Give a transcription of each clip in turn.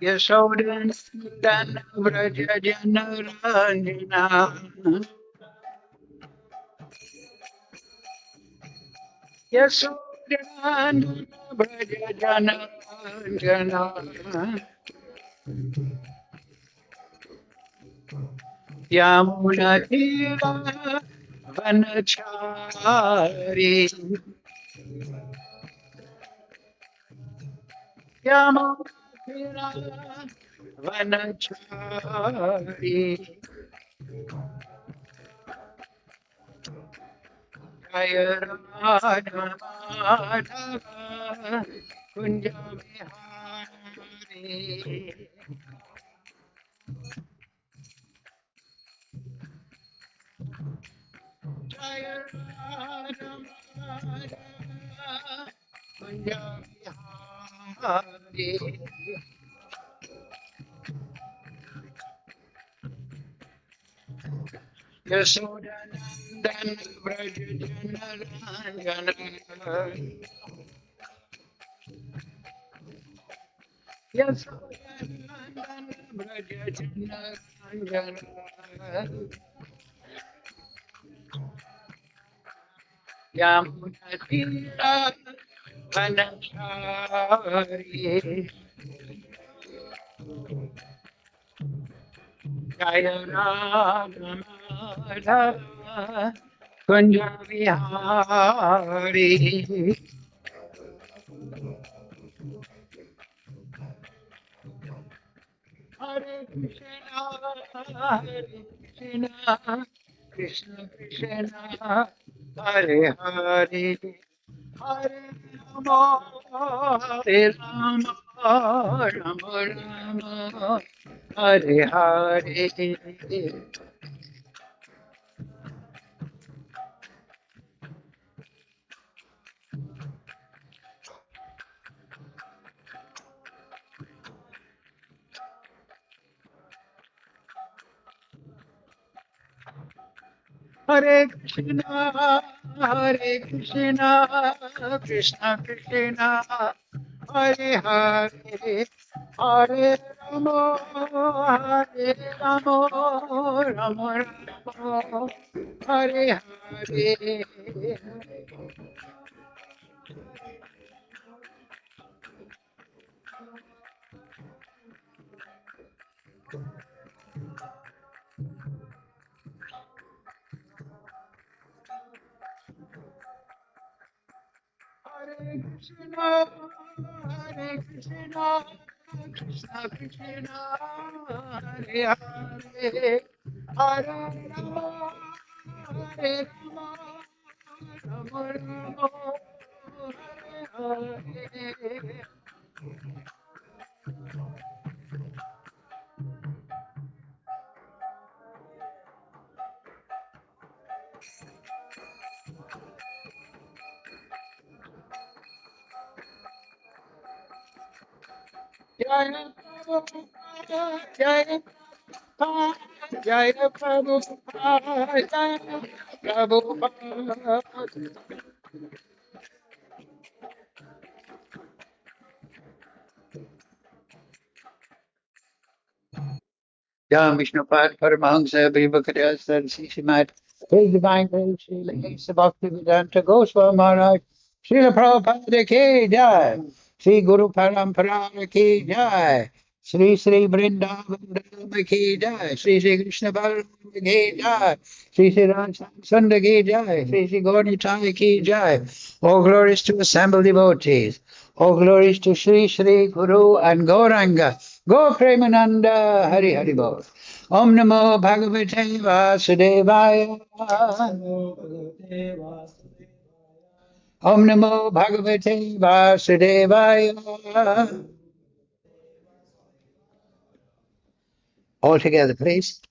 Yashodanandana Vraja Janaranjana Yashodanandana Vraja Janaranjana Yamunatira Vanachari Yamunatira Vanachari Jaya Radha Madhava Kunja Vihari Jaya Radha Madhava Kunja Vihari Yashodanandan Vraja Janaranjana Yashodanandan Vraja Janaranjana Yamunatira Vanachari Jaya Radha Madhava Kunja Vihari Hare Krishna Krishna Krishna Hare Hare Hare Rama Hare Rama Rama Rama Hare Hare Hare Krishna Krishna Krishna Hare Hare Hare Rama Hare Rama Rama Rama Hare Hare Hare Krishna, Hare Krishna, Krishna Krishna, Hare Hare, Hare Rama, Hare Rama, Rama Rama, Hare Hare. Jaya Prabhupada, Jaya Prabhupada, Jaya Prabhupada, Jaya Prabhupada. Jam Vishnupad Paramahamsa Vibhakadya Sarasisimat His Divine Grace Srila Asa Bhakti-Vedanta Goswami Maharaj Srila Prabhupada Ki Jai Sri Guru Parampara Ki Jai Sri Sri Vrindavan Dham Ki Jai Sri Sri Krishna Balaram Ki Jai Sri Sri Sunda Ki Jai Sri Sri Gaurnitai Ki Jai All glories to assembled devotees. All glories to Sri Sri Guru and Gauranga. Go Premananda Hari Hari Bol. Om Namo Bhagavate Vasudevaya. Om Namo Bhagavate Vasudevaya. All together, please.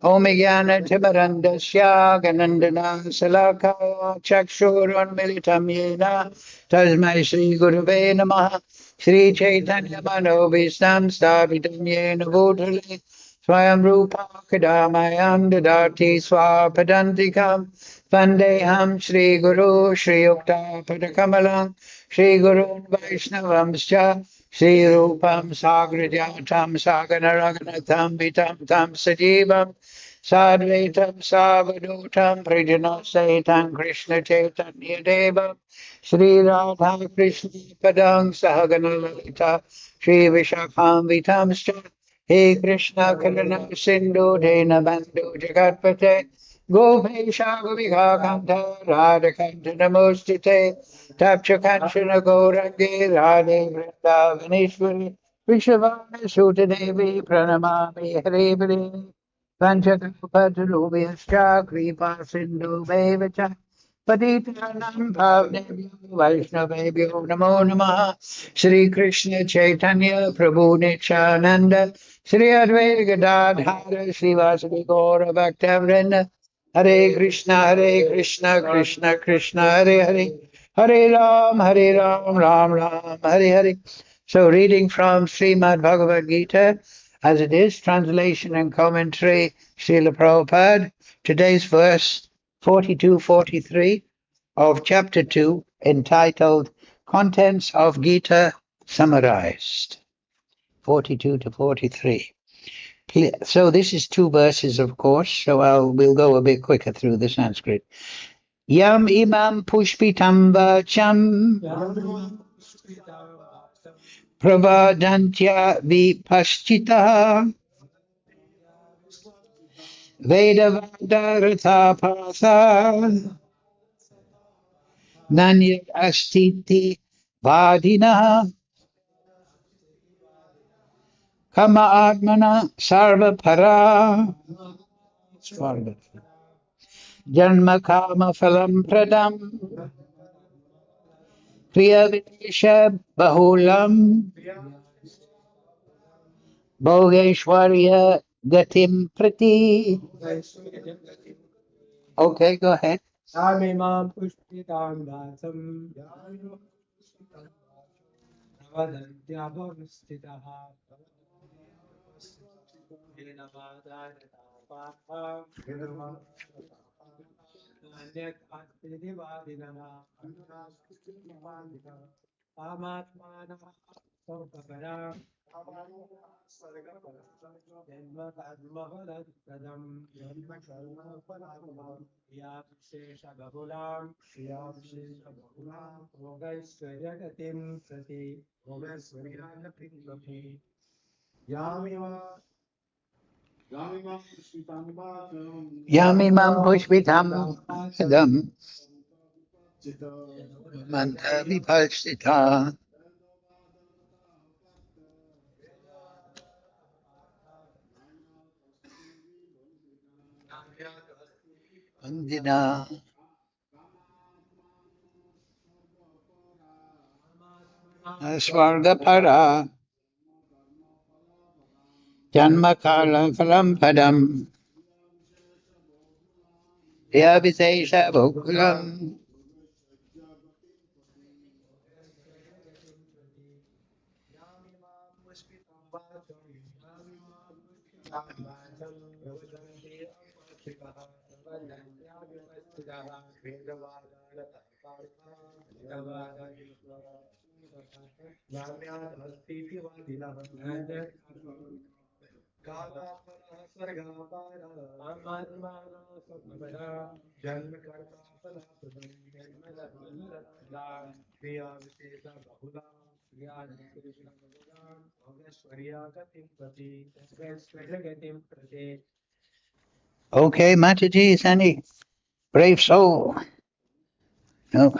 Om Jnana Timarandasya Ganandana Salakaya Chakshuranmilitam Yena Tasmai Sri Gurave Namaha Sri Chaitanya Manobhistam Stavitam Yena Bhutale Swayam Rupa Kadamayam Dadati Swapadantikam Vandeham Shri Guru Shri Yukta Padakamalam Shri Gurun Vaishnavamscha Shri Rupam Sagrajatam Saganaraganatam Vitam Tam Sajivam Sadvaitam Savadutam Prijanasetam Krishna Chaitanya Devam Shri Radha Krishna Padang Sahaganalalita Shri Vishakham Vitamscha He Krishna Karana Sindhu Dena Bandhu Jagatpate Gopesha Gopika Kanta Radha Kanta Namostite Tapcha Kanchana Gaurangi Radhe Vrindavaneshwari Vishavana Sutta Devi Pranamami Hare Hare Panchakalpatarubhyascha Kripa Sindhu Bevacha Patitanam Bhavnebhyo Vaishnavebhyo Namo Namaha Shri Krishna Chaitanya Prabhu Nityananda Shri Advaita Gadadhara Shri Vasadi Gaura Bhaktavrinda Hare Krishna Krishna Krishna Hare Hare Hare Ram Ram Ram Hare Hare. So reading from Srimad Bhagavad-Gita as it is, translation and commentary, Srila Prabhupada. Today's verse 42-43 of chapter 2, entitled Contents of Gita Summarized, 42 to 43. So this is two verses, of course, so we'll go a bit quicker through the Sanskrit. Yam imam pushpitam vacham pravadantya vipaschita Vedavadaratha pasa nanyat astiti vadina kama atmana sarva para janma kama phalam pradam kriya videsha bahulam bhogeshwarya gatim prati. Okay, go ahead. Samimam pushpitam vatam navadantyavarustitaha Vinavadayatapatha Nanyat astiti vadinaha Amatmana Sampavara Janma karma pradam Yavishesha bahulam Yogaisvarya gatim prati Yamimam pushpitam idam manta vipalsita vandina svargapara janmakala phalam padam Yavishesha bhukulam. Okay, Mataji, is any brave soul? No.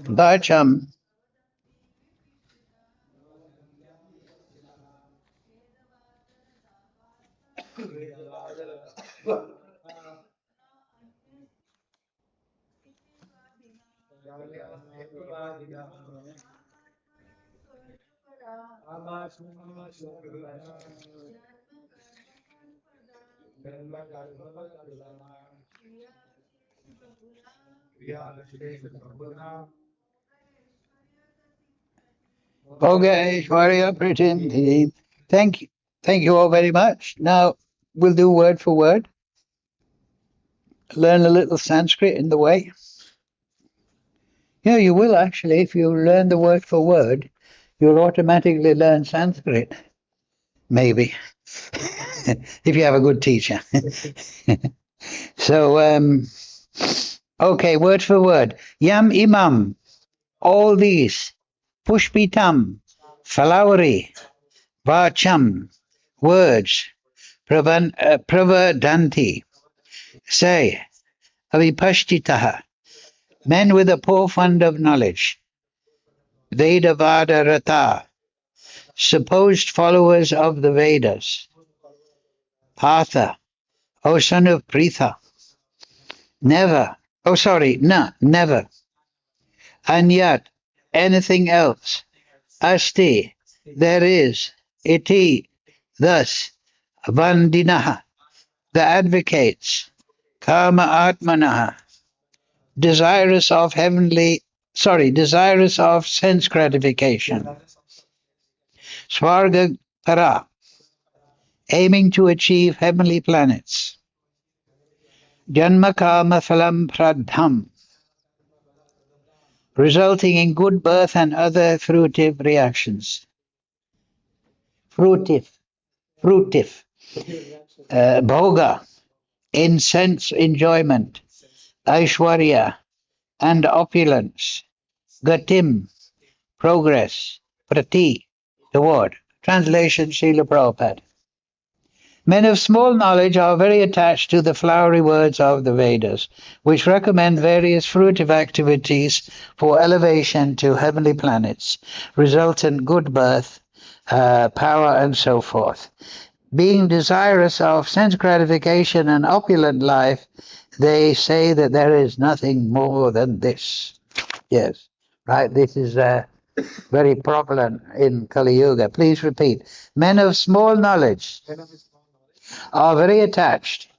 Bacham. Bhogeshwarya Pratim. Thank you. Thank you all very much. Now, we'll do word for word. Learn a little Sanskrit in the way. Yeah, you will actually. If you learn the word for word, you'll automatically learn Sanskrit. Maybe. If you have a good teacher. So, okay, word for word. Yam imam, all these. Pushpitam, flowery. Vacham, words. Pravadanti, say. Avipashtitaha, men with a poor fund of knowledge. Vedavada rata, supposed followers of the Vedas. Partha, O son of Pritha, never, never. And yet, anything else. Asti, there is. Iti, thus. Vandinaha, the advocates. Kama atmanaha, desirous of sense gratification. Svarga para, aiming to achieve heavenly planets. Janma kama phalam pradham, resulting in good birth and other fruitive reactions. Fruitive. Bhoga, in sense enjoyment. Aishwarya, and opulence. Gatim, progress. Prati, toward. Translation Srila Prabhupada. Men of small knowledge are very attached to the flowery words of the Vedas, which recommend various fruitive activities for elevation to heavenly planets, resultant good birth, power, and so forth. Being desirous of sense gratification and opulent life, they say that there is nothing more than this. Yes, right, this is very prevalent in Kali Yuga. Please repeat. Men of small knowledge are very attached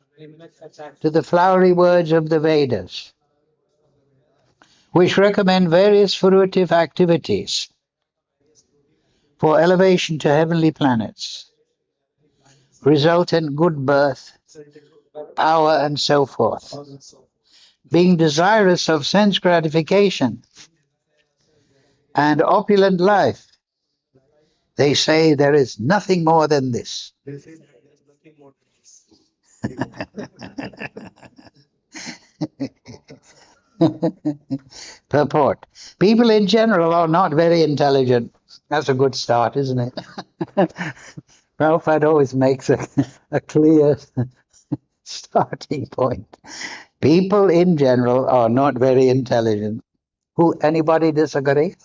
to the flowery words of the Vedas, which recommend various fruitive activities for elevation to heavenly planets, result in good birth, power, and so forth. Being desirous of sense gratification and opulent life, they say there is nothing more than this. Purport. People in general are not very intelligent. That's a good start, isn't it? Prabhupada always makes a clear starting point. People in general are not very intelligent. Anybody disagree?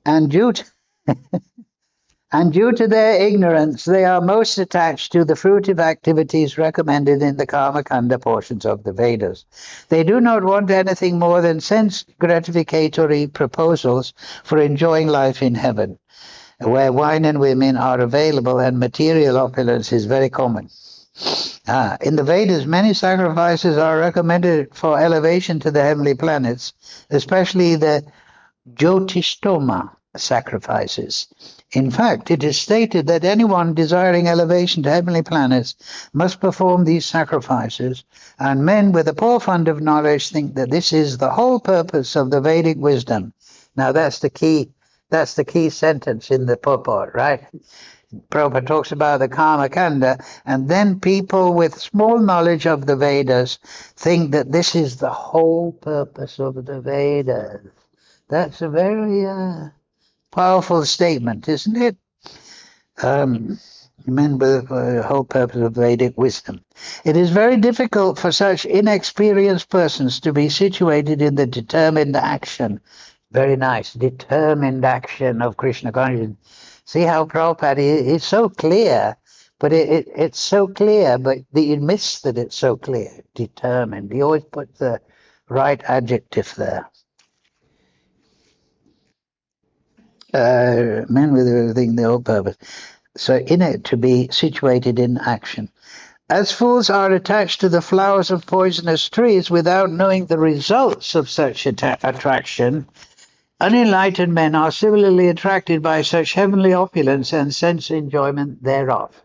And due to their ignorance, they are most attached to the fruitive activities recommended in the Karma Kanda portions of the Vedas. They do not want anything more than sense gratificatory proposals for enjoying life in heaven, where wine and women are available and material opulence is very common. In the Vedas, many sacrifices are recommended for elevation to the heavenly planets, especially the Jyotishtoma sacrifices. In fact, it is stated that anyone desiring elevation to heavenly planets must perform these sacrifices, and men with a poor fund of knowledge think that this is the whole purpose of the Vedic wisdom. Now that's the key sentence in the purport, right? Prabhupada talks about the Karma Kanda, and then people with small knowledge of the Vedas think that this is the whole purpose of the Vedas. That's a very powerful statement, isn't it? Remember the whole purpose of Vedic wisdom. It is very difficult for such inexperienced persons to be situated in the determined action. Very nice, determined action of Krishna consciousness. See how Prabhupada is so clear, but it's so clear, but you miss that it's so clear. Determined. He always puts the right adjective there. Men with everything, the whole purpose. So in it, to be situated in action. As fools are attached to the flowers of poisonous trees without knowing the results of such attraction, Unenlightened men are similarly attracted by such heavenly opulence and sense enjoyment thereof.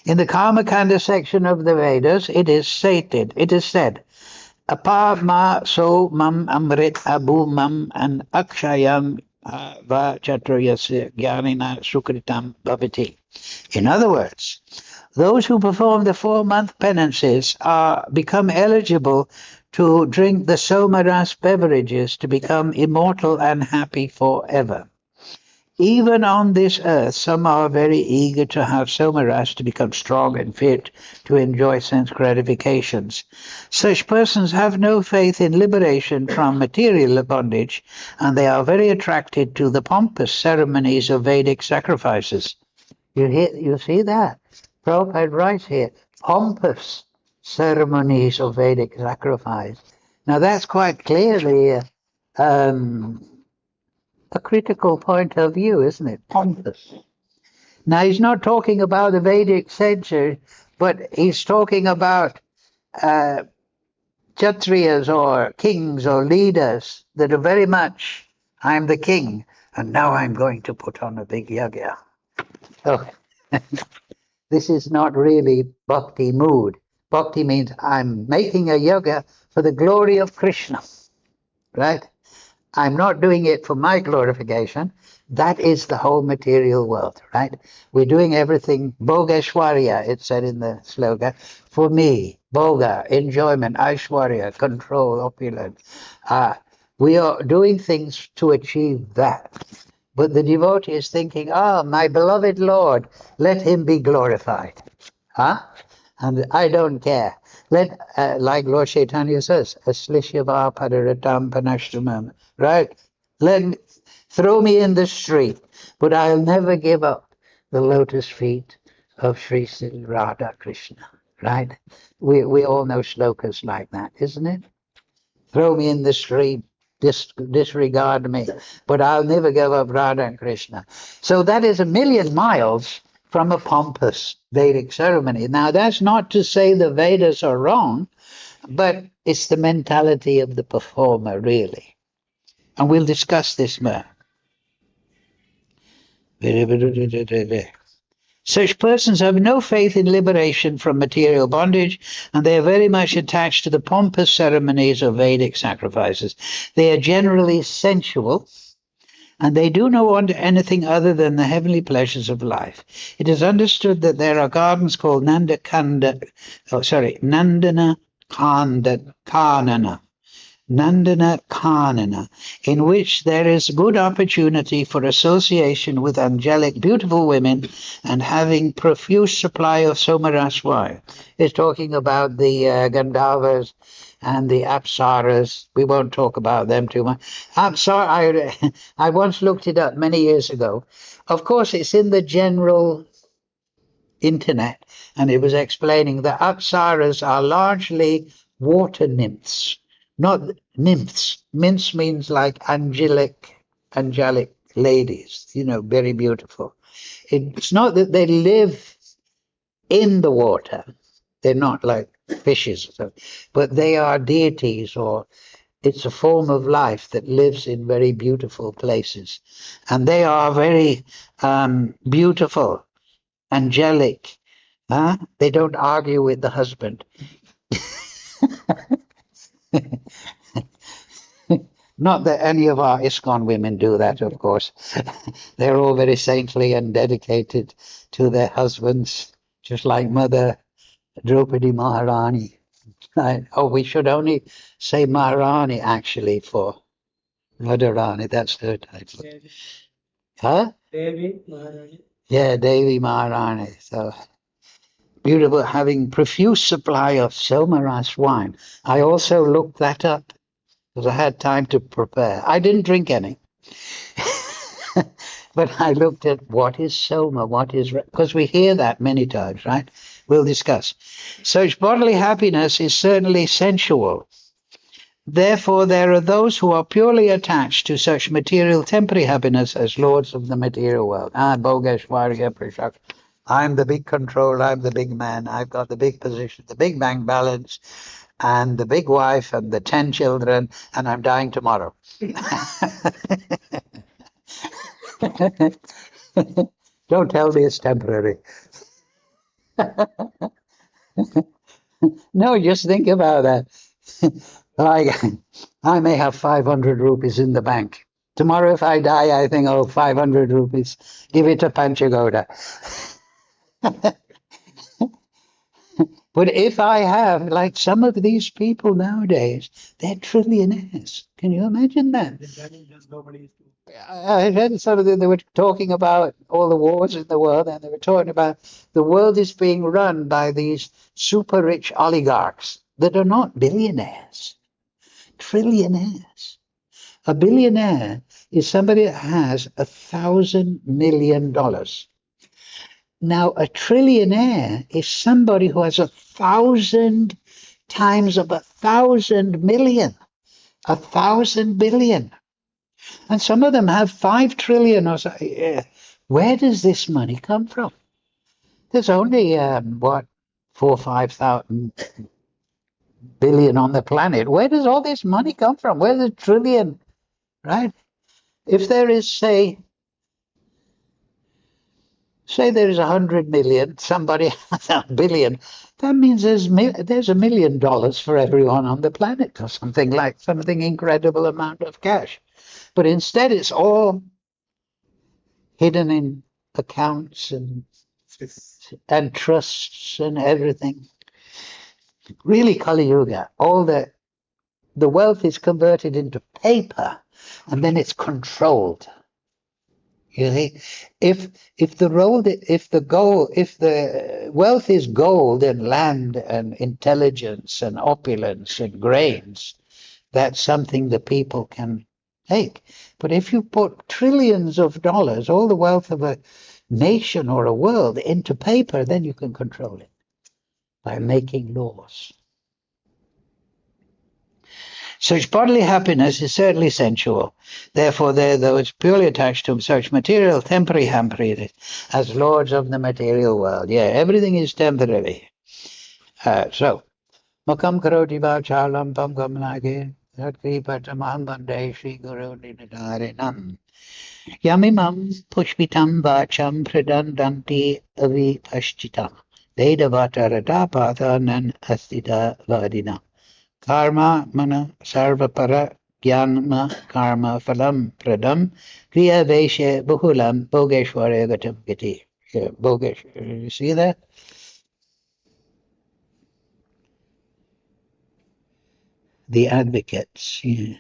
In the Karmakanda section of the Vedas, it is said, Apa ma so mam amrit abu mam and akshayam va chatrayasya jnanina sukritam bhavati. In other words, those who perform the 4-month penances become eligible to drink the somaras beverages to become immortal and happy forever. Even on this earth, some are very eager to have somaras to become strong and fit to enjoy sense gratifications. Such persons have no faith in liberation from material bondage, and they are very attracted to the pompous ceremonies of Vedic sacrifices. You see that? Prabhupada writes here, pompous ceremonies of Vedic sacrifice. Now that's quite clearly a critical point of view, isn't it? Pompous. Now he's not talking about the Vedic censure, but he's talking about Kshatriyas or kings or leaders that are very much, I'm the king, and now I'm going to put on a big yagya. So this is not really bhakti mood. Bhakti means I'm making a yoga for the glory of Krishna, right? I'm not doing it for my glorification. That is the whole material world, right? We're doing everything, Bhogeshwarya, it said in the slogan, for me, Bhoga, enjoyment, Aishwarya, control, opulence. We are doing things to achieve that. But the devotee is thinking, my beloved Lord, let him be glorified. And I don't care. Let, like Lord Chaitanya says, Aslishyava padaratam panashtamam, right? Throw me in the street, but I'll never give up the lotus feet of Sri Sri Radha Krishna, right? We all know shlokas like that, isn't it? Throw me in the street, disregard me, but I'll never give up Radha and Krishna. So that is a million miles from a pompous Vedic ceremony. Now, that's not to say the Vedas are wrong, but it's the mentality of the performer, really. And we'll discuss this more. Such persons have no faith in liberation from material bondage, and they are very much attached to the pompous ceremonies of Vedic sacrifices. They are generally sensual, and they do not want anything other than the heavenly pleasures of life. It is understood that there are gardens called Nandana Kanana, in which there is good opportunity for association with angelic, beautiful women and having profuse supply of somaras wine. It's talking about the Gandharvas and the Apsaras. We won't talk about them too much. I once looked it up many years ago. Of course, it's in the general internet, and it was explaining that Apsaras are largely water nymphs, not nymphs. Nymphs means like angelic ladies, very beautiful. It's not that they live in the water. They're not like fishes, but they are deities, or it's a form of life that lives in very beautiful places. And they are very beautiful, angelic. They don't argue with the husband. Not that any of our ISKCON women do that, of course. They're all very saintly and dedicated to their husbands, just like Mother Draupadi Maharani. Right? Oh, we should only say Maharani, actually, for Radharani. That's her title. Devi Maharani. Yeah, Devi Maharani. So beautiful, having profuse supply of somaras wine. I also looked that up because I had time to prepare. I didn't drink any. But I looked at what is soma, because we hear that many times, right? We'll discuss. Such bodily happiness is certainly sensual. Therefore, there are those who are purely attached to such material temporary happiness as lords of the material world. Bhogeshwarya Prashak. I'm the big control, I'm the big man, I've got the big position, the big bank balance, and the big wife and the 10 children, and I'm dying tomorrow. Don't tell me it's temporary. No, just think about that. I may have 500 rupees in the bank. Tomorrow, if I die, I think, oh, 500 rupees. Give it to Panchagoda. But if I have, like some of these people nowadays, they're trillionaires. Can you imagine that? I read something, they were talking about all the wars in the world, and they were talking about the world is being run by these super rich oligarchs that are not billionaires, trillionaires. A billionaire is somebody that has $1,000 million. Now, a trillionaire is somebody who has 1,000 times of 1,000 million, 1,000 billion. And some of them have 5 trillion or so. Where does this money come from? There's only, 4 or 5,000 billion on the planet. Where does all this money come from? Where's a trillion, right? If there is, say there is 100 million, somebody has a billion, that means there's $1 million for everyone on the planet, or something incredible amount of cash. But instead it's all hidden in accounts and trusts and everything. Really, Kali Yuga, all the wealth is converted into paper, and then it's controlled. You see, if the wealth is gold and land and intelligence and opulence and grains, that's something the people can take. But if you put trillions of dollars, all the wealth of a nation or a world, into paper, then you can control it by making laws. Such bodily happiness is certainly sensual. Therefore, those purely attached to such material, temporary happiness, as lords of the material world. Yeah, everything is temporary. So, Makam karoti vachalam pam kamnage, Satkripatamam bande Shri Guru Nidharinam. Yamimam pushpitam vacham pradandanti avipashchitam. Vedavatarata pathanan astita vadina. Karma mana sarvapara jnanma karma phalam pradam kriya veshe buhulam bhogeshware gatam gati. You see that? The advocates. Yes.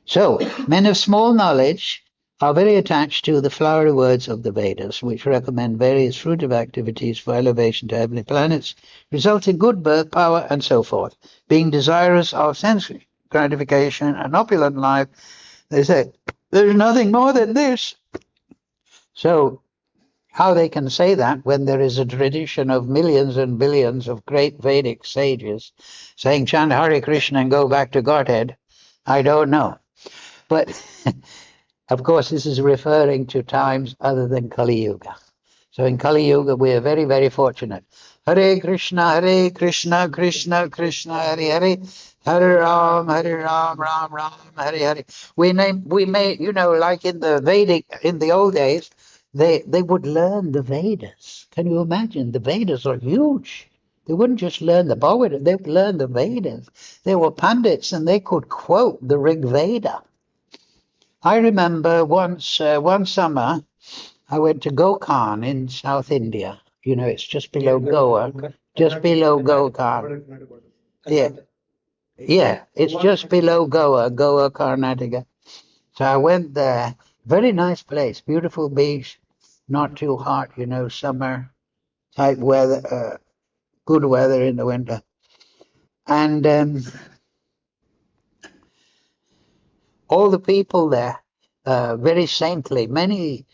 So, men of small knowledge are very attached to the flowery words of the Vedas, which recommend various fruitive activities for elevation to heavenly planets, result in good birth, power, and so forth. Being desirous of sense gratification and opulent life, they say, there's nothing more than this. So, how they can say that when there is a tradition of millions and billions of great Vedic sages saying chant Hare Krishna and go back to Godhead, I don't know. But, of course, this is referring to times other than Kali Yuga. So in Kali Yuga, we are very, very fortunate. Hare Krishna, Krishna Krishna, Hare Hare, Hare Ram, Ram Ram, Hare Hare. We may, like in the Vedic, in the old days, they would learn the Vedas. Can you imagine? The Vedas are huge. They wouldn't just learn the Bhagavad-Gita, they would learn the Vedas. They were pandits and they could quote the Rig Veda. I remember one summer, I went to Gokarn in South India. It's just below Goa, just below Gokarn. Yeah, it's just below Goa, Karnataka. So I went there. Very nice place, beautiful beach, not too hot, summer type weather, good weather in the winter. And all the people there, very saintly, many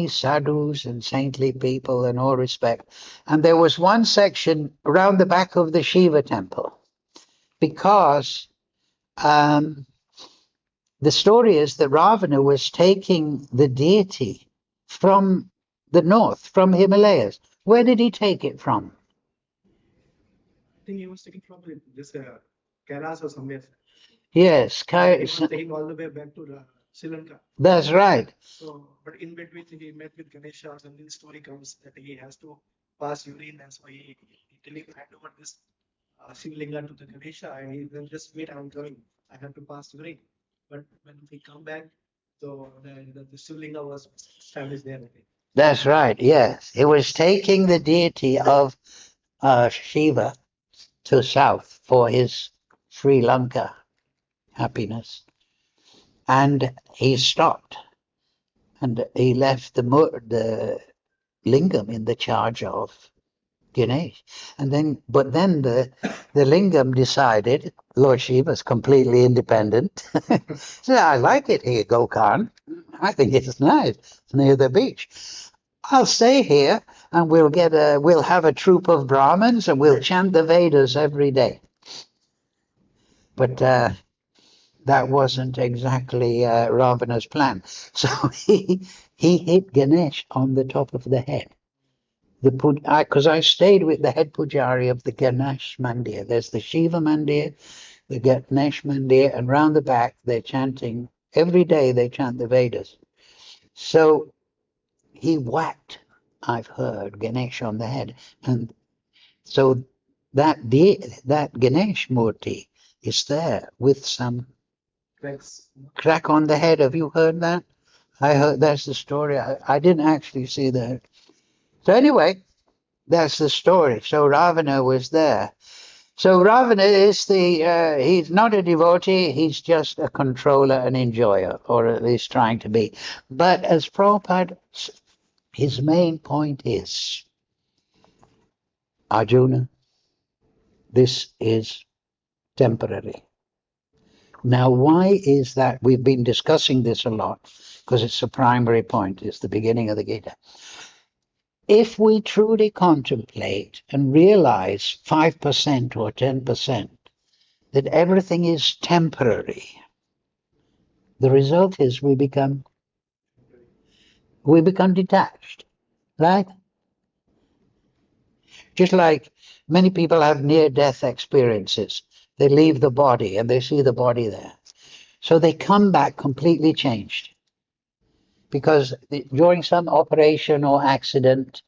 sadhus and saintly people in all respect. And there was one section around the back of the Shiva temple, because the story is that Ravana was taking the deity from the north, from Himalayas. Where did he take it from? think he was taken from this Kailas or somewhere. Yes, He was taking all the way back to Sri Lanka. that's right. So, but in between he met with Ganesha, or something. Story comes that he has to pass urine, and so he hand over this Shivlinga to the Ganesha, and he then just wait, I'm coming. I have to pass urine. But when we come back, so the Shivlinga was established there. I think. That's right. Yes, he was taking the deity of Shiva to south for his Sri Lanka happiness, and he stopped and he left the lingam in the charge of Ganesh, and then the lingam decided. Lord Shiva's completely independent. So I like it here, Gokhan. I think it's nice. It's near the beach. I'll stay here, and we'll have a troop of Brahmins, and we'll chant the Vedas every day. But that wasn't exactly Ravana's plan. So he hit Ganesh on the top of the head. Because I stayed with the head pujari of the Ganesh Mandir. There's the Shiva Mandir, the Ganesh Mandir, and round the back they're chanting every day. They chant the Vedas. So he whacked, I've heard, Ganesh on the head, and so that Ganesh Murti is there with some crack on the head. Have you heard that? I heard that's the story. I didn't actually see that. So anyway, that's the story. So Ravana was there. So Ravana is he's not a devotee, he's just a controller and enjoyer, or at least trying to be. But as Prabhupada, his main point is, Arjuna, this is temporary. Now, why is that? We've been discussing this a lot because it's a primary point. It's the beginning of the Gita. If we truly contemplate and realize 5% or 10% that everything is temporary, the result is we become detached, right? Just like many people have near-death experiences. They leave the body and they see the body there. So they come back completely changed. Because during some operation or accident,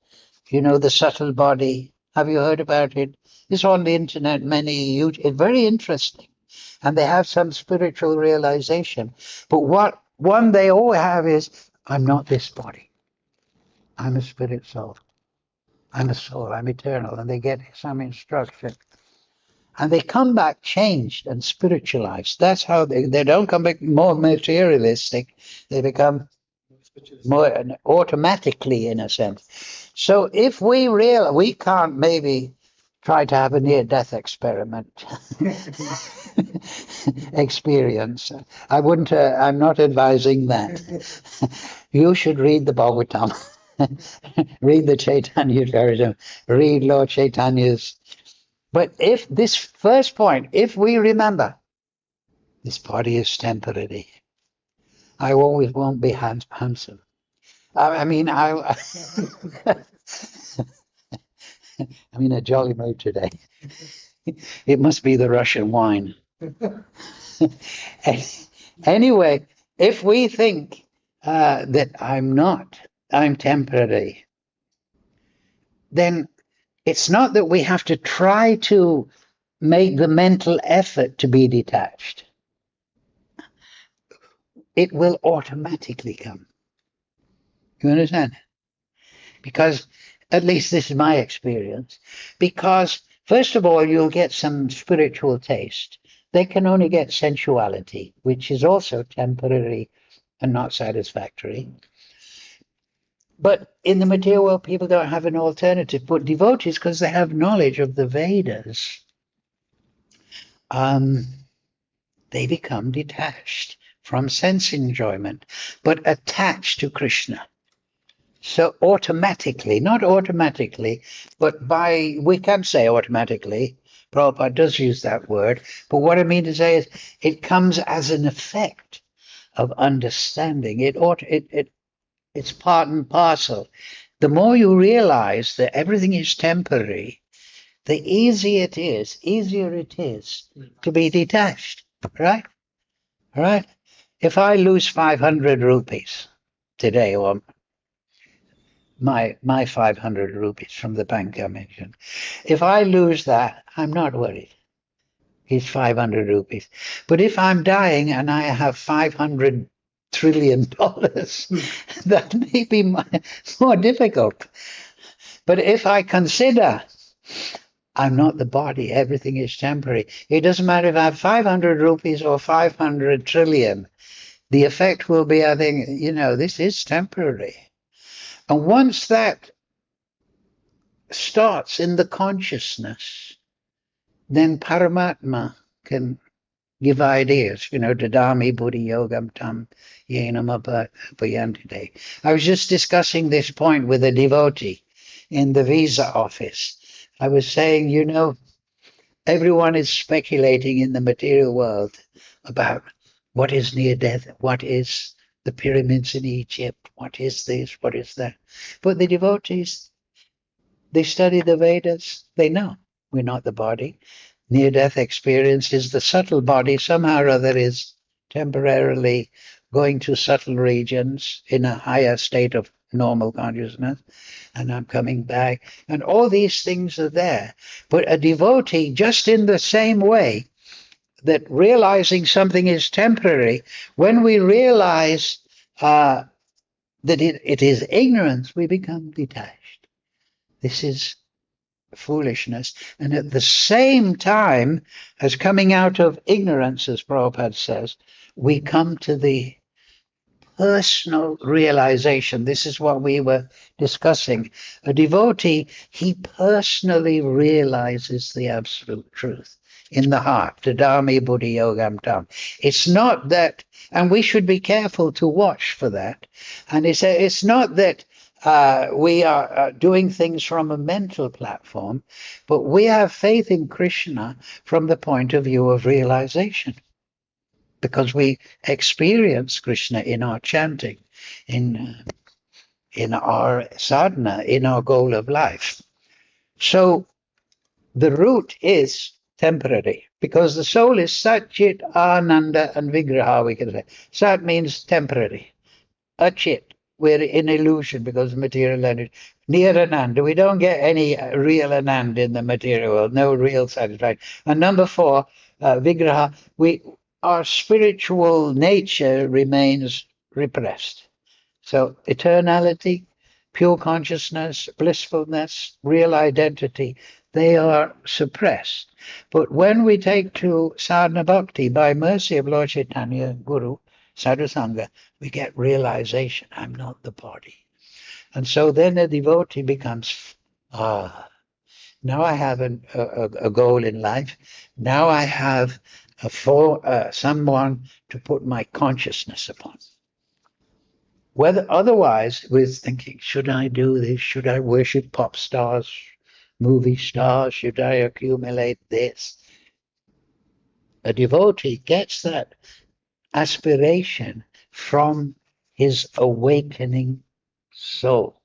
the subtle body, have you heard about it? It's on the internet, it's very interesting. And they have some spiritual realization. But what one they all have is, I'm not this body. I'm a spirit soul. I'm a soul. I'm eternal. And they get some instruction. And they come back changed and spiritualized. That's how they don't come back more materialistic. They become more automatically, in a sense. So if we can't maybe try to have a near-death experiment experience. I wouldn't. I'm not advising that. You should read the Bhagavatam, read the Chaitanya Charitamrita, read Lord Chaitanya's. But if this first point, if we remember, this body is temporary, I always won't be handsome. I'm in a jolly mood today. It must be the Russian wine. Anyway, if we think that I'm temporary, then it's not that we have to try to make the mental effort to be detached. It will automatically come. You understand? Because, at least this is my experience, because first of all, you'll get some spiritual taste. They can only get sensuality, which is also temporary and not satisfactory. But in the material world, people don't have an alternative. But devotees, because they have knowledge of the Vedas, they become detached from sense enjoyment, but attached to Krishna. So automatically, not automatically, but we can say automatically, Prabhupada does use that word, but what I mean to say is it comes as an effect of understanding. It's part and parcel. The more you realize that everything is temporary, the easier it is to be detached, right? Right? If I lose 500 rupees today, or my 500 rupees from the bank I mentioned, if I lose that, I'm not worried. It's 500 rupees. But if I'm dying and I have $500 trillion, that may be more difficult. But if I consider I'm not the body, everything is temporary, it doesn't matter if I have 500 rupees or 500 trillion. The effect will be, I think, this is temporary. And once that starts in the consciousness, then Paramatma can give ideas, Dadami Buddhi Yogam Tam Yenam Abhayantide. I was just discussing this point with a devotee in the visa office. I was saying, everyone is speculating in the material world about what is near death, what is the pyramids in Egypt, what is this, what is that. But the devotees, they study the Vedas, they know we're not the body. Near-death experience is the subtle body, somehow or other is temporarily going to subtle regions in a higher state of normal consciousness, and I'm coming back. And all these things are there. But a devotee, just in the same way that realizing something is temporary, when we realize that it is ignorance, we become detached. This is foolishness. And at the same time as coming out of ignorance, as Prabhupada says, we come to the personal realization. This is what we were discussing. A devotee, he personally realizes the absolute truth in the heart. Dadami Buddhi Yogam Tam. It's not that, and we should be careful to watch for that. And it's not that we are doing things from a mental platform, but we have faith in Krishna from the point of view of realization, because we experience Krishna in our chanting, in our sadhana, in our goal of life. So the root is temporary, because the soul is Sat, Chit, Ananda, and Vigraha, we can say. Sat means temporary. Achit, we're in illusion because of material energy. Near Ananda, we don't get any real Ananda in the material world, no real satisfaction. And number 4, Vigraha, our spiritual nature remains repressed. So eternality, pure consciousness, blissfulness, real identity, they are suppressed. But when we take to sadhana bhakti, by mercy of Lord Chaitanya, Guru, Sadhu Sangha, we get realization, I'm not the body. And so then a devotee becomes, now I have a goal in life. Now I have someone to put my consciousness upon. Whether otherwise, we're thinking, should I do this? Should I worship pop stars, movie stars? Should I accumulate this? A devotee gets that aspiration from his awakening soul.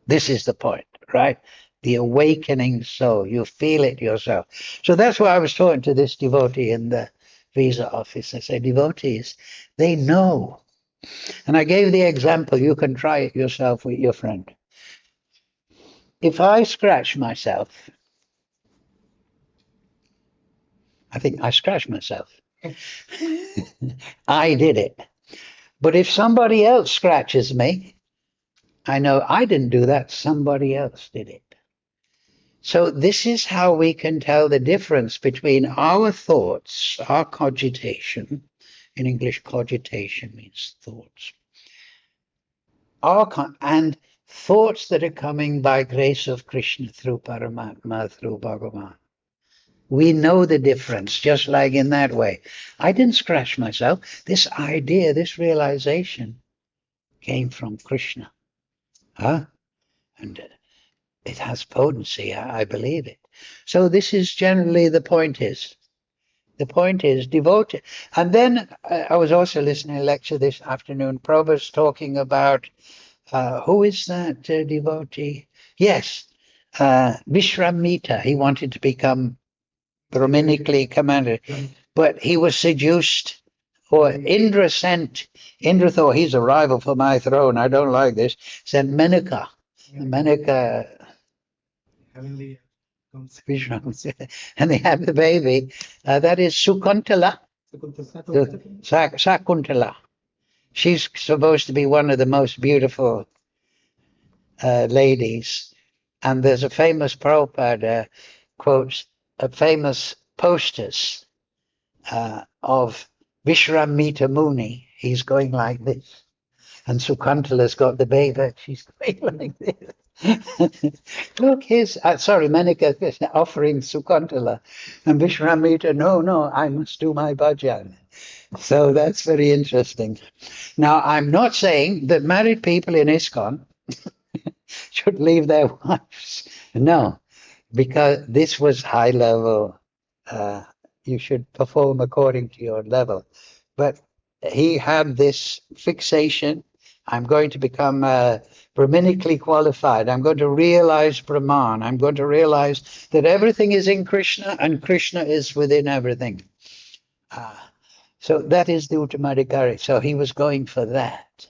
This is the point, right? The awakening soul. You feel it yourself. So that's why I was talking to this devotee in the visa office. I say, devotees, they know. And I gave the example, you can try it yourself with your friend. If I scratch myself, I think I scratched myself. I did it. But if somebody else scratches me, I know I didn't do that, somebody else did it. So this is how we can tell the difference between our thoughts, our cogitation. In English, cogitation means thoughts. And thoughts that are coming by grace of Krishna through Paramatma, through Bhagavan. We know the difference, just like in that way. I didn't scratch myself. This idea, this realization came from Krishna. And it has potency, I believe it. So this is generally the point is. The point is devoted. And then I was also listening to a lecture this afternoon. Prabhu's talking about who is that devotee? Yes, Vishramita. He wanted to become Brahminically commanded, but he was seduced, or Indra sent. Indra thought, he's a rival for my throne. I don't like this. Sent Menaka. Menaka. Heavenly comes. And they have the baby. That is Sukuntala. Sakuntala. She's supposed to be one of the most beautiful ladies. And there's a famous Prabhupada quotes a famous posters of Vishramita Muni. He's going like this. And Sukuntala's got the baby. She's going like this. Look, here's, sorry, Manika offering Sukuntala. And Vishramita, no, I must do my bhajan. So that's very interesting. Now, I'm not saying that married people in ISKCON should leave their wives. No, because this was high level. You should perform according to your level. But he had this fixation. I'm going to become Brahminically qualified. I'm going to realize Brahman. I'm going to realize that everything is in Krishna and Krishna is within everything. So that is the Uttamadhikari. So he was going for that.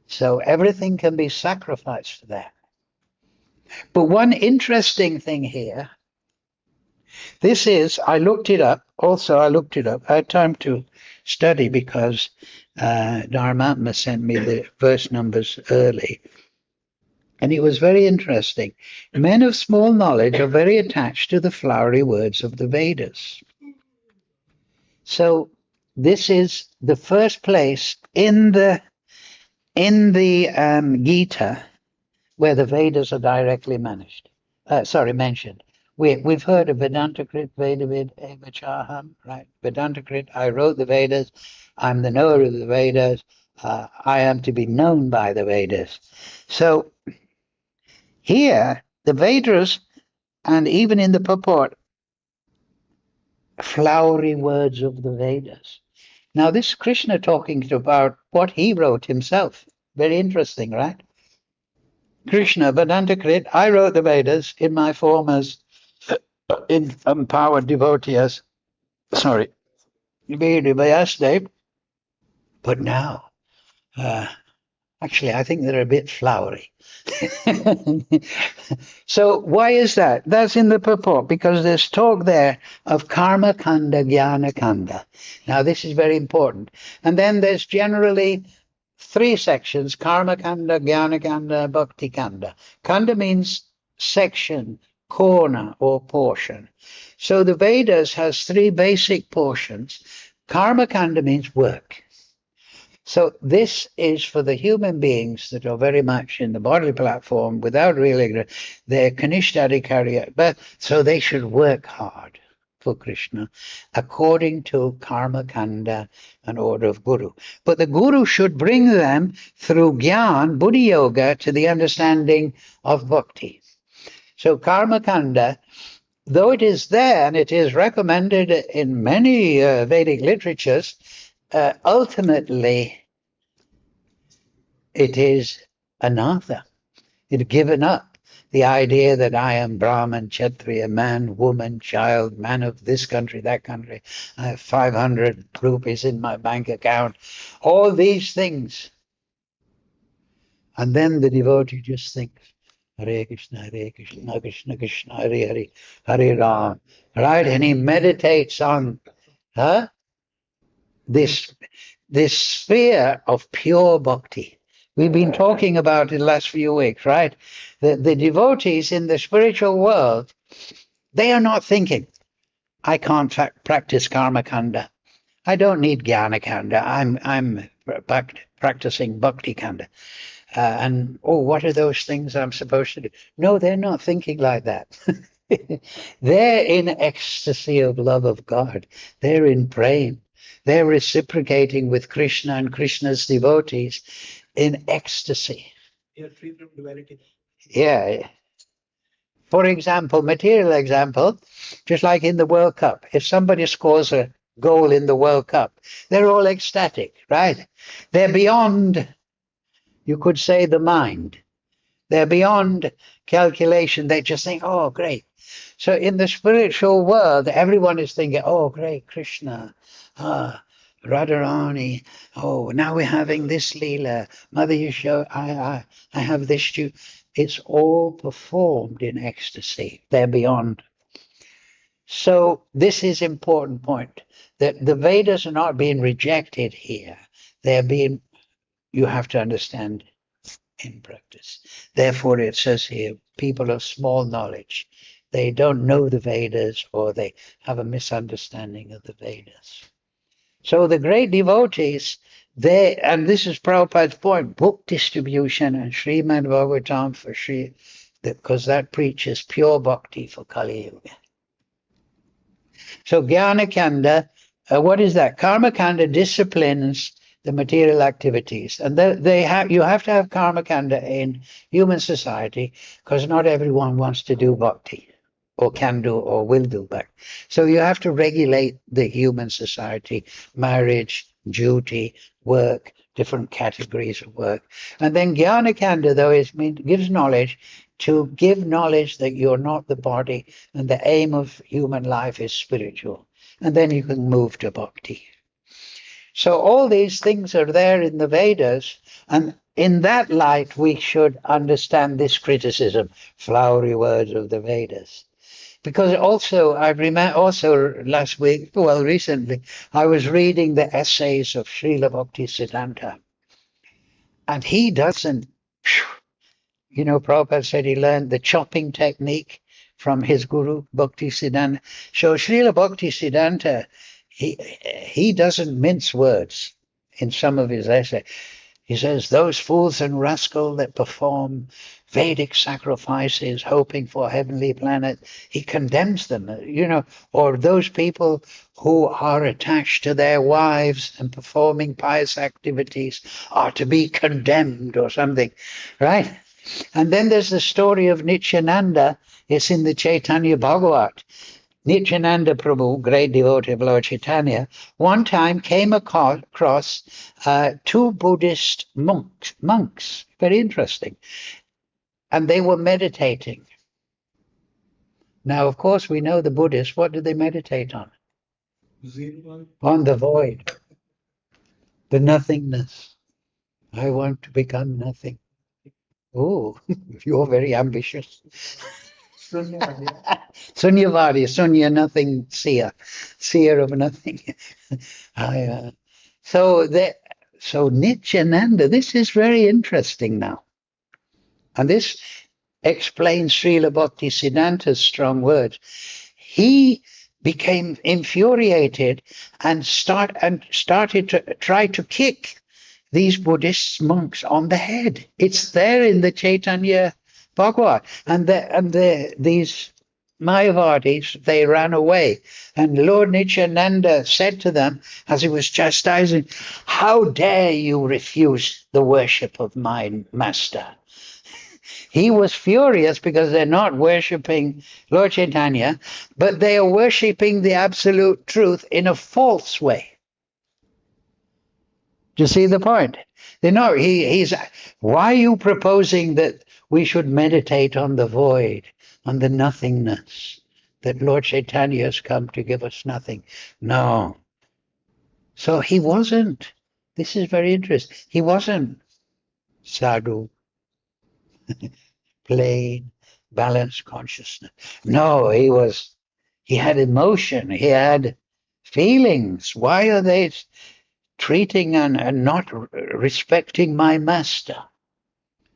So everything can be sacrificed for that. But one interesting thing here, this is, I looked it up. Also, I looked it up. I had time to study because Dharmatma sent me the verse numbers early. And it was very interesting. Men of small knowledge are very attached to the flowery words of the Vedas. So this is the first place in the Gita where the Vedas are directly mentioned. We've heard of Vedantakrit Vedavid Evachaham, right? Vedantakrit, I wrote the Vedas, I'm the knower of the Vedas, I am to be known by the Vedas. So here, the Vedas, and even in the purport, flowery words of the Vedas. Now this Krishna talking about what he wrote himself. Very interesting, right? Krishna, Vedantakrit, I wrote the Vedas in my form as empowered devotee, but now, actually, I think they're a bit flowery. So why is that? That's in the purport, because there's talk there of karma kanda, jnana kanda. Now, this is very important. And then there's generally 3 sections: karma kanda, jnana kanda, bhakti kanda. Kanda means section, corner, or portion. So the Vedas has 3 basic portions. Karma kanda means work. So this is for the human beings that are very much in the bodily platform without really, they're Kanishtadikari, but so they should work hard for Krishna according to karma kanda and order of Guru. But the Guru should bring them through Gyan, bhakti-yoga, to the understanding of bhakti. So karma kanda, though it is there and it is recommended in many Vedic literatures, ultimately it is another. It's given up. The idea that I am Brahman, Kshatriya, man, woman, child, man of this country, that country, I have 500 rupees in my bank account, all these things. And then the devotee just thinks, Hare Krishna, Krishna Krishna, Hare Hare, Hare Ram, right? And he meditates on this sphere of pure bhakti. We've been talking about it the last few weeks, right? The devotees in the spiritual world, they are not thinking, I can't practice karma kanda. I don't need jnana kanda. I'm practicing bhakti kanda. What are those things I'm supposed to do? No, they're not thinking like that. They're in ecstasy of love of God. They're in praying. They're reciprocating with Krishna and Krishna's devotees in ecstasy. You're free from duality. Yeah. For example, material example, just like in the World Cup, if somebody scores a goal in the World Cup, they're all ecstatic, right? They're beyond, you could say, the mind. They're beyond calculation. They just think, oh, great. So in the spiritual world, everyone is thinking, oh, great, Krishna, Radharani, oh, now we're having this Leela. Mother, you show, I have this too. It's all performed in ecstasy. They're beyond. So this is important point, that the Vedas are not being rejected here. They're being, you have to understand, in practice. Therefore, it says here, people of small knowledge. They don't know the Vedas, or they have a misunderstanding of the Vedas. So the great devotees, and this is Prabhupada's point, book distribution and Srimad Bhagavatam for Sri, because that preaches pure bhakti for Kali Yuga. So Jnana-kanda, what is that? Karma-kanda disciplines the material activities, and you have to have karma-kanda in human society, because not everyone wants to do bhakti, or can do, or will do bhakti. So you have to regulate the human society, marriage, duty, work, different categories of work. And then Jnana-kanda, though, gives knowledge, to give knowledge that you're not the body, and the aim of human life is spiritual. And then you can move to bhakti. So all these things are there in the Vedas, and in that light we should understand this criticism, flowery words of the Vedas. Because also, I remember also last week, well, recently, I was reading the essays of Srila Bhaktisiddhanta, and he doesn't, Prabhupada said he learned the chopping technique from his guru, Bhaktisiddhanta. So Srila Bhaktisiddhanta, he doesn't mince words in some of his essays. He says, those fools and rascals that perform Vedic sacrifices hoping for a heavenly planet, he condemns them, or those people who are attached to their wives and performing pious activities are to be condemned or something, right? And then there's the story of Nityananda. It's in the Chaitanya Bhagavat. Nityananda Prabhu, great devotee of Lord Chaitanya, one time came across two Buddhist monks, very interesting, and they were meditating. Now, of course, we know the Buddhists, what do they meditate on? On the void, the nothingness. I want to become nothing. Oh, you're very ambitious. Sunyavadi, Sunya, nothing, seer of nothing. So Nityananda, this is very interesting now. And this explains Srila Bhaktisiddhanta's strong words. He became infuriated and started to try to kick these Buddhist monks on the head. It's there in the Chaitanya Bhagavat. And these Mayavadis, they ran away. And Lord Nityananda said to them, as he was chastising, how dare you refuse the worship of my master? He was furious because they're not worshipping Lord Chaitanya, but they are worshipping the absolute truth in a false way. Do you see the point? They know he's. Why are you proposing that we should meditate on the void, on the nothingness, that Lord Chaitanya has come to give us nothing? No. So he wasn't. This is very interesting. He wasn't sadhu, plain, balanced consciousness. No, he had emotion. He had feelings. Why are they treating and not respecting my master?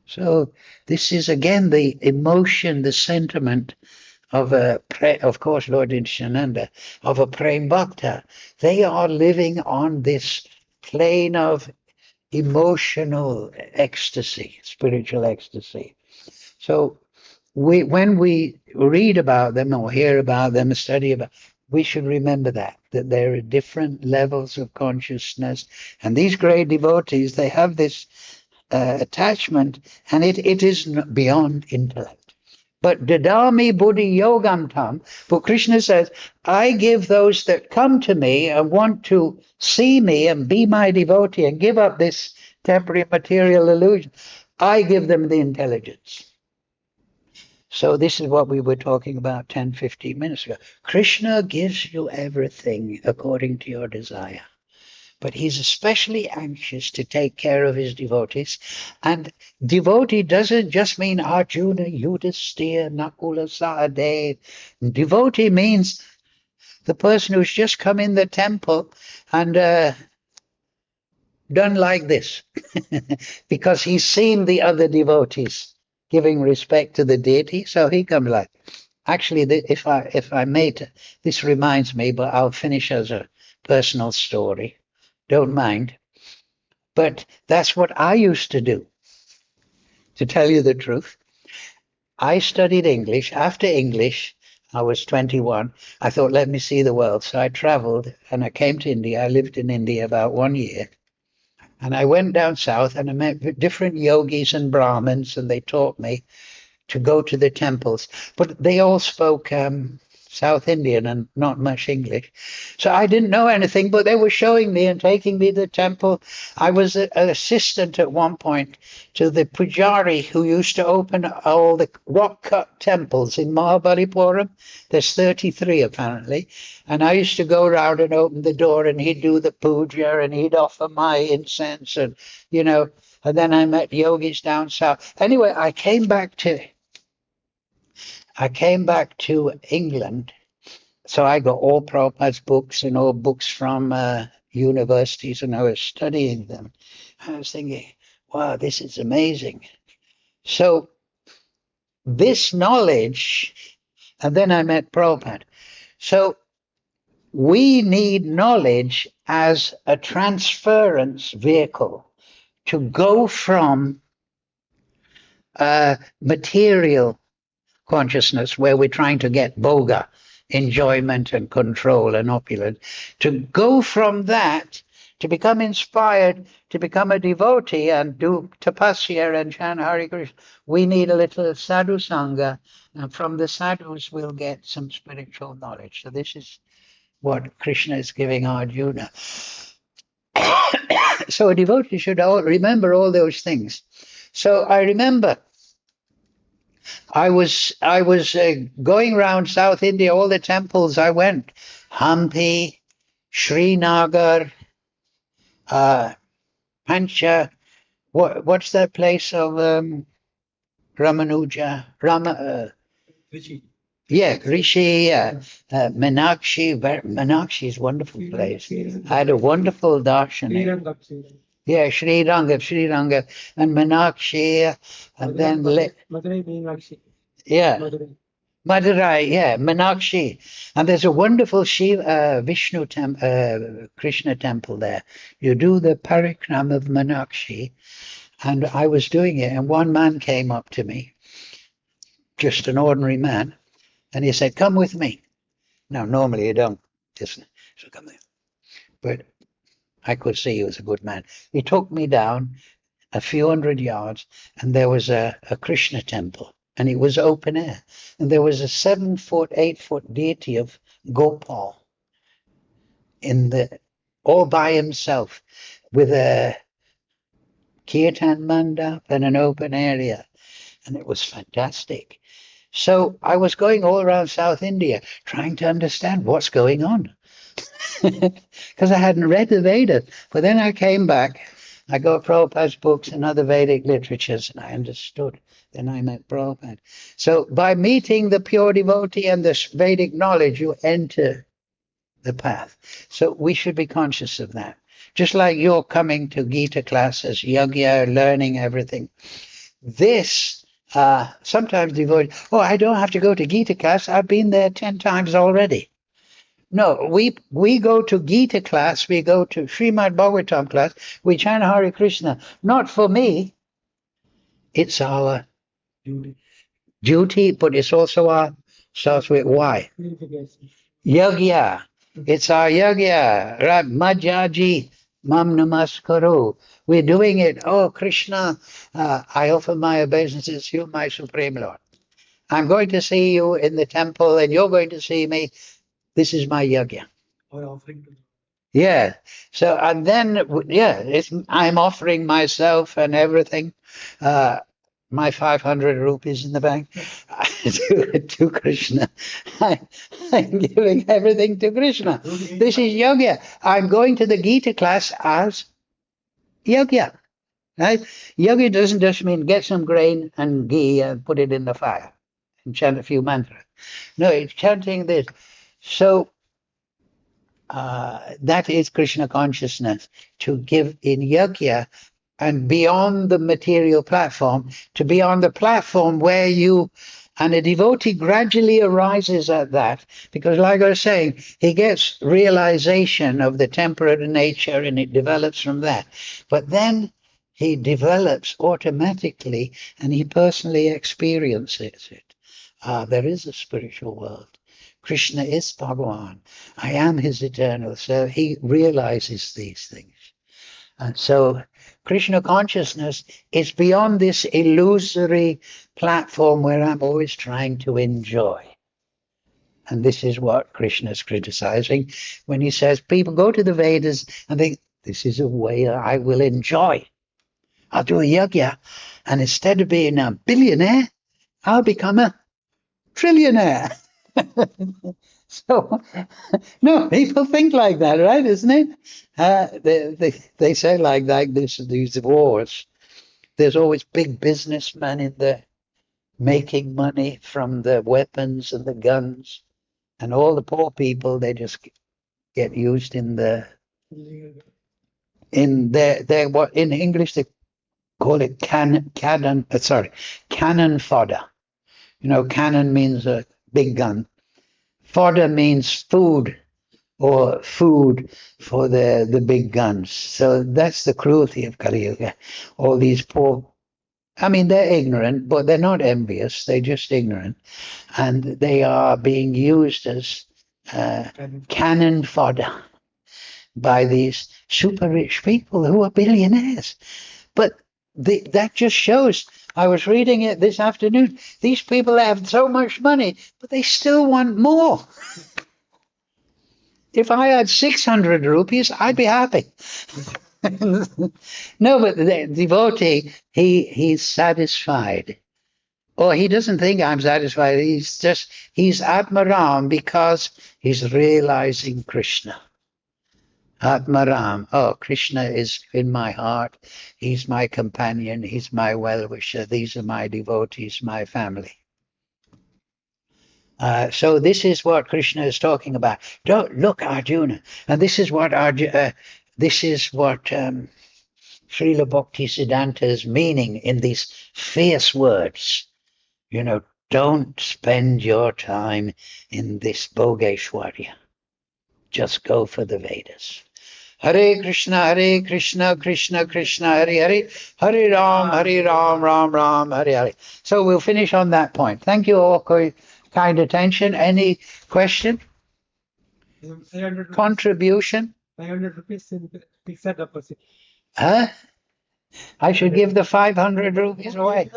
So this is again the emotion, the sentiment of of course, Lord Nityananda, of a praying bhakta. They are living on this plane of emotional ecstasy, spiritual ecstasy. So when we read about them or hear about them, study about, we should remember that there are different levels of consciousness. And these great devotees, they have this attachment, and it is beyond intellect. But dadami buddhi yogam tam, but Krishna says, I give those that come to me and want to see me and be my devotee and give up this temporary material illusion, I give them the intelligence. So this is what we were talking about 10, 15 minutes ago. Krishna gives you everything according to your desire. But he's especially anxious to take care of his devotees. And devotee doesn't just mean Arjuna, Yudhisthira, Nakula, Sahadev. Devotee means the person who's just come in the temple and done like this because he's seen the other devotees giving respect to the deity, so he comes like. Actually, if I may, this reminds me, but I'll finish as a personal story. Don't mind. But that's what I used to do. To tell you the truth, I studied English. After English, I was 21. I thought, let me see the world. So I traveled and I came to India. I lived in India about 1 year. And I went down south and I met different yogis and Brahmins, and they taught me to go to the temples. But they all spoke South Indian and not much English. So I didn't know anything, but they were showing me and taking me to the temple. I was an assistant at one point to the pujari who used to open all the rock-cut temples in Mahabalipuram. There's 33 apparently. And I used to go around and open the door, and he'd do the puja and he'd offer my incense and, and then I met yogis down south. Anyway, I came back to England, so I got all Prabhupada's books and all books from universities, and I was studying them. I was thinking, wow, this is amazing. So this knowledge, and then I met Prabhupada. So we need knowledge as a transference vehicle to go from material consciousness, where we're trying to get bhoga, enjoyment and control and opulence, to go from that to become inspired, to become a devotee and do tapasya and chant Hare Krishna. We need a little sadhu sangha, and from the sadhus we'll get some spiritual knowledge. So this is what Krishna is giving Arjuna. So a devotee should remember all those things. So I remember I was going around South India, all the temples I went, Hampi, Srinagar, Pancha. What's that place of Ramanuja? Rishi. Yeah, Rishi, Meenakshi. Meenakshi is a wonderful place. I had a wonderful darshan. Yeah, Sri Ranga, and Meenakshi, and then Madurai Meenakshi. yeah, Madurai, yeah, Meenakshi, and there's a wonderful Vishnu Krishna temple there. You do the parikram of Meenakshi, and I was doing it, and one man came up to me, just an ordinary man, and he said, "Come with me." Now, normally you don't, just so come there, but I could see he was a good man. He took me down a few hundred yards, and there was a Krishna temple, and it was open air. And there was a 7-foot, 8-foot deity of Gopal all by himself, with a kirtan mandap and an open area. And it was fantastic. So I was going all around South India trying to understand what's going on. Because I hadn't read the Vedas. But then I came back, I got Prabhupada's books and other Vedic literatures, and I understood. Then I met Prabhupada. So by meeting the pure devotee and this Vedic knowledge, you enter the path. So we should be conscious of that. Just like you're coming to Gita classes, yagya, learning everything. This, sometimes devotees, I don't have to go to Gita class. I've been there 10 times already. No, we go to Gita class, we go to Srimad Bhagavatam class, we chant Hare Krishna. Not for me. It's our duty, but it's also starts with why. Yagya. It's our yagya. Madhyaji mam namaskaru. We're doing it. Oh, Krishna, I offer my obeisances, you my Supreme Lord. I'm going to see you in the temple and you're going to see me. This is my yagya. Or offering to Yeah. So, and then, I'm offering myself and everything, my 500 rupees in the bank, to Krishna. I'm giving everything to Krishna. This is yagya. I'm going to the Gita class as yagya. Right? Yagya doesn't just mean get some grain and ghee and put it in the fire and chant a few mantras. No, it's chanting this. So, that is Krishna consciousness, to give in yagya and beyond the material platform, to be on the platform where you, and a devotee gradually arises at that, because like I was saying, he gets realization of the temperate nature and it develops from that. But then he develops automatically and he personally experiences it. There is a spiritual world. Krishna is Bhagavan. I am his eternal. So he realizes these things. And so Krishna consciousness is beyond this illusory platform where I'm always trying to enjoy. And this is what Krishna is criticizing when he says people go to the Vedas and think, this is a way I will enjoy. I'll do a yagya, and instead of being a billionaire, I'll become a trillionaire. So, no, people think like that, right? Isn't it? They say like these wars. There's always big businessmen in there making money from the weapons and the guns, and all the poor people, they just get used in what in English they call it cannon fodder. You know, cannon means a big gun. Fodder means food, or food for the big guns. So that's the cruelty of Kali Yuga. All these poor, I mean, they're ignorant, but they're not envious. They're just ignorant. And they are being used as cannon fodder by these super rich people who are billionaires. But that just shows, I was reading it this afternoon, these people have so much money, but they still want more. If I had 600 rupees, I'd be happy. No, but the devotee, he's satisfied. Or he doesn't think I'm satisfied. He's Atmaram because he's realizing Krishna. Atmaram. Oh, Krishna is in my heart. He's my companion. He's my well-wisher. These are my devotees, my family. So this is what Krishna is talking about. Don't look, Arjuna, and this is what Srila Bhaktisiddhanta is meaning in these fierce words. You know, don't spend your time in this Bhogeshwarya. Just go for the Vedas. Hare Krishna, Krishna Krishna, Hare Hare, Hare Ram, Ram Ram, Hare Hare. So we'll finish on that point. Thank you all for your kind attention. Any question? 500 Contribution? 500 rupees in fixed deposit. Huh? I should give the 500 rupees away.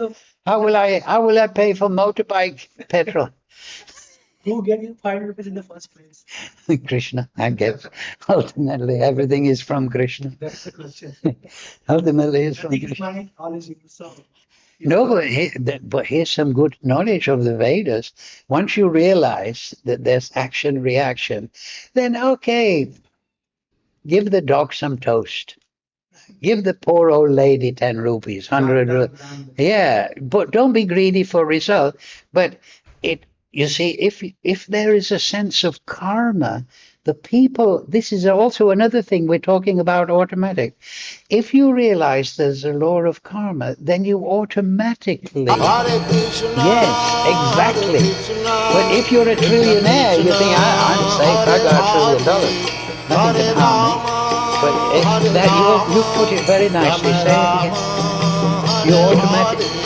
How will I pay for motorbike petrol? Who gave you 500 rupees in the first place? Krishna, I guess. Ultimately, everything is from Krishna. That's the question. Ultimately, it's from Nothing is Krishna. mine, all is yours. So, No, but here's some good knowledge of the Vedas. Once you realize that there's action reaction, then okay, give the dog some toast. Give the poor old lady 10 rupees, 100 rupees. Yeah, but don't be greedy for result. But you see, if there is a sense of karma, the people, this is also another thing we're talking about automatic. If you realize there's a law of karma, then you automatically, yes, exactly. But if you're a trillionaire, you think, I'm safe, I got $1 trillion. Nothing can harm me. But that you put it very nicely. Say it again. You automatically.